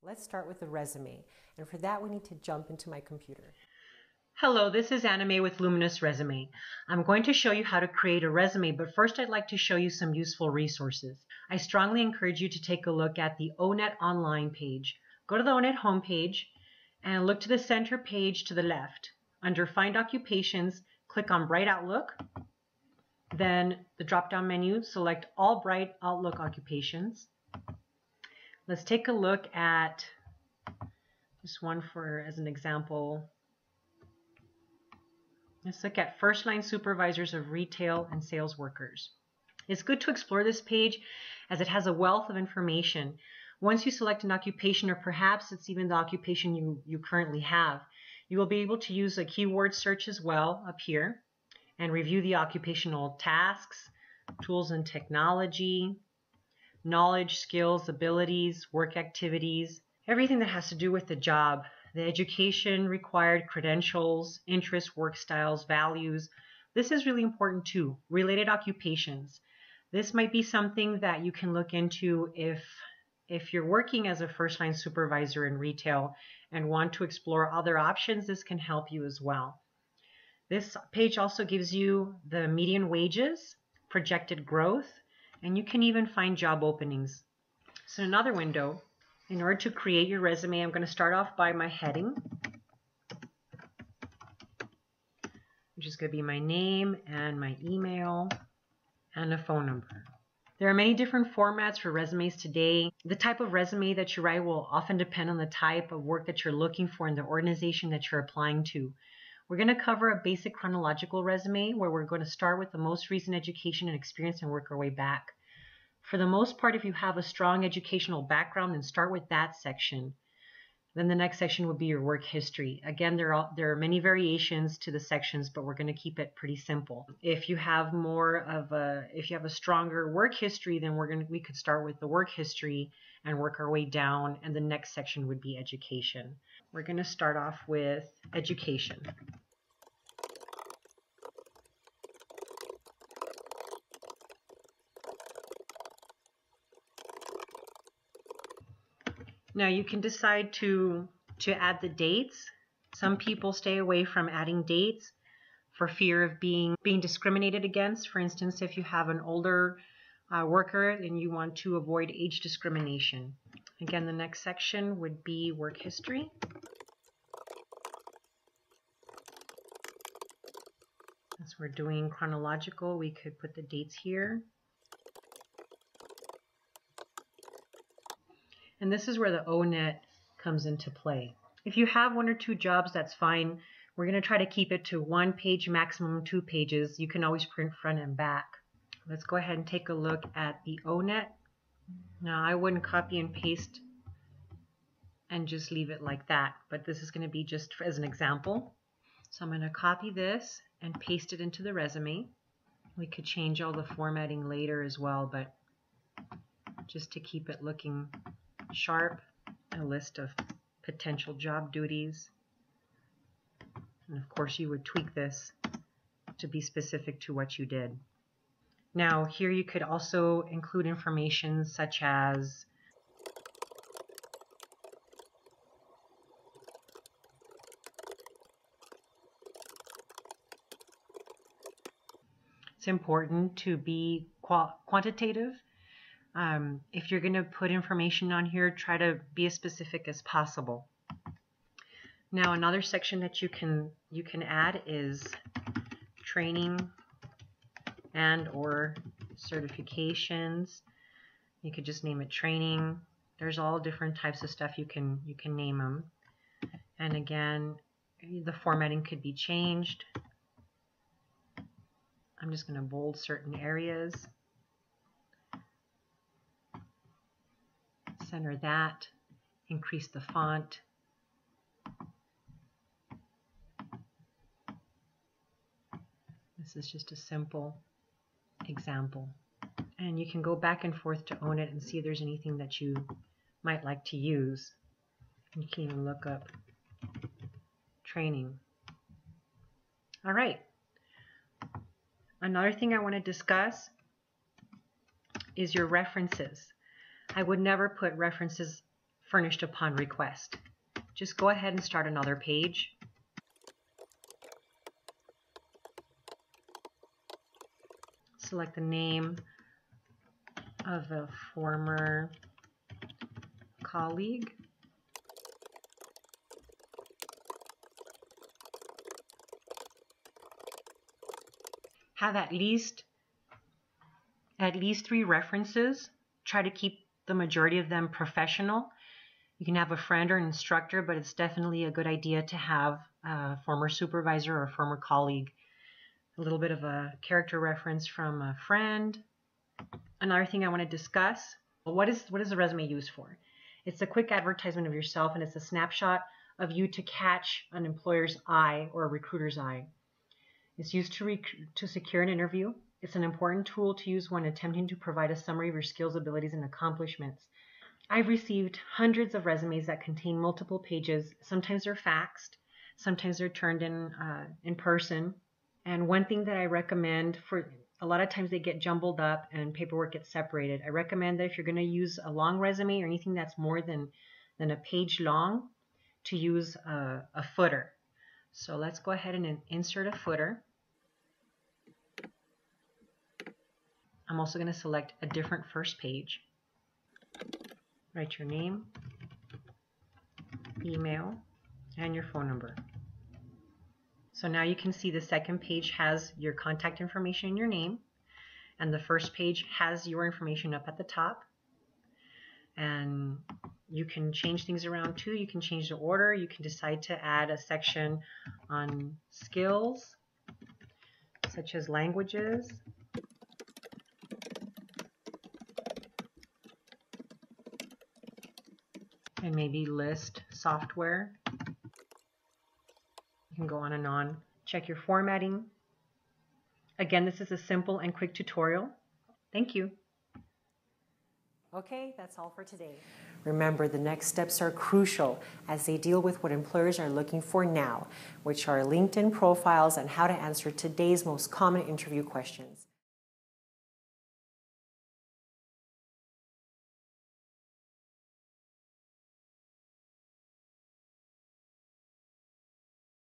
Let's start with the resume, and for that we need to jump into my computer. Hello, this is Anime with Luminous Resume. I'm going to show you how to create a resume, but first I'd like to show you some useful resources. I strongly encourage you to take a look at the ONET online page. Go to the ONET homepage and look to the center page to the left. Under Find Occupations, click on Bright Outlook. Then the drop-down menu, select all Bright Outlook occupations. Let's take a look at just one as an example. Let's look at first line supervisors of retail and sales workers. It's good to explore this page as it has a wealth of information. Once you select an occupation, or perhaps it's even the occupation you currently have, you will be able to use a keyword search as well up here and review the occupational tasks, tools and technology, knowledge, skills, abilities, work activities, everything that has to do with the job. The education required, credentials, interests, work styles, values. This is really important too. Related occupations. This might be something that you can look into if you're working as a first-line supervisor in retail and want to explore other options. This can help you as well. This page also gives you the median wages, projected growth, and you can even find job openings. So another window. In order to create your resume, I'm going to start off by my heading, which is going to be my name and my email and a phone number. There are many different formats for resumes today. The type of resume that you write will often depend on the type of work that you're looking for in the organization that you're applying to. We're going to cover a basic chronological resume where we're going to start with the most recent education and experience and work our way back. For the most part, if you have a strong educational background, then start with that section. Then the next section would be your work history. Again, there are many variations to the sections, but we're going to keep it pretty simple. If you have a stronger work history, then we could start with the work history and work our way down, and the next section would be education. We're going to start off with education. Now you can decide to add the dates. Some people stay away from adding dates for fear of being discriminated against. For instance, if you have an older worker and you want to avoid age discrimination. Again, the next section would be work history. As we're doing chronological, we could put the dates here. And this is where the ONET comes into play. If you have one or two jobs, that's fine. We're going to try to keep it to 1 page, maximum 2 pages. You can always print front and back. Let's go ahead and take a look at the ONET. Now, I wouldn't copy and paste and just leave it like that, but this is going to be just as an example. So I'm going to copy this and paste it into the resume. We could change all the formatting later as well, but just to keep it looking sharp, a list of potential job duties. And of course, you would tweak this to be specific to what you did. Now, here you could also include information such as it's important to be quantitative. If you're going to put information on here, try to be as specific as possible. Now, another section that you can add is training and or certifications. You could just name it training. There's all different types of stuff you can name them. And again, the formatting could be changed. I'm just going to bold certain areas. Center that, increase the font. This is just a simple example. And you can go back and forth to ONET and see if there's anything that you might like to use. You can even look up training. All right. Another thing I want to discuss is your references. I would never put references furnished upon request. Just go ahead and start another page. Select the name of a former colleague. Have at least 3 references. Try to keep the majority of them professional. You can have a friend or an instructor, but it's definitely a good idea to have a former supervisor or a former colleague. A little bit of a character reference from a friend. Another thing I want to discuss, what is the resume used for? It's a quick advertisement of yourself, and it's a snapshot of you to catch an employer's eye or a recruiter's eye. It's used to secure an interview. It's an important tool to use when attempting to provide a summary of your skills, abilities, and accomplishments. I've received hundreds of resumes that contain multiple pages. Sometimes they're faxed, sometimes they're turned in person. And one thing that I recommend, for a lot of times they get jumbled up and paperwork gets separated. I recommend that if you're going to use a long resume or anything that's more than a page long, to use a footer. So let's go ahead and insert a footer. I'm also going to select a different first page. Write your name, email, and your phone number. So now you can see the second page has your contact information and your name, and the first page has your information up at the top. And you can change things around too. You can change the order. You can decide to add a section on skills, such as languages. And maybe list software. You can go on and on. Check your formatting. Again, this is a simple and quick tutorial. Thank you. Okay, that's all for today. Remember, the next steps are crucial as they deal with what employers are looking for now, which are LinkedIn profiles and how to answer today's most common interview questions.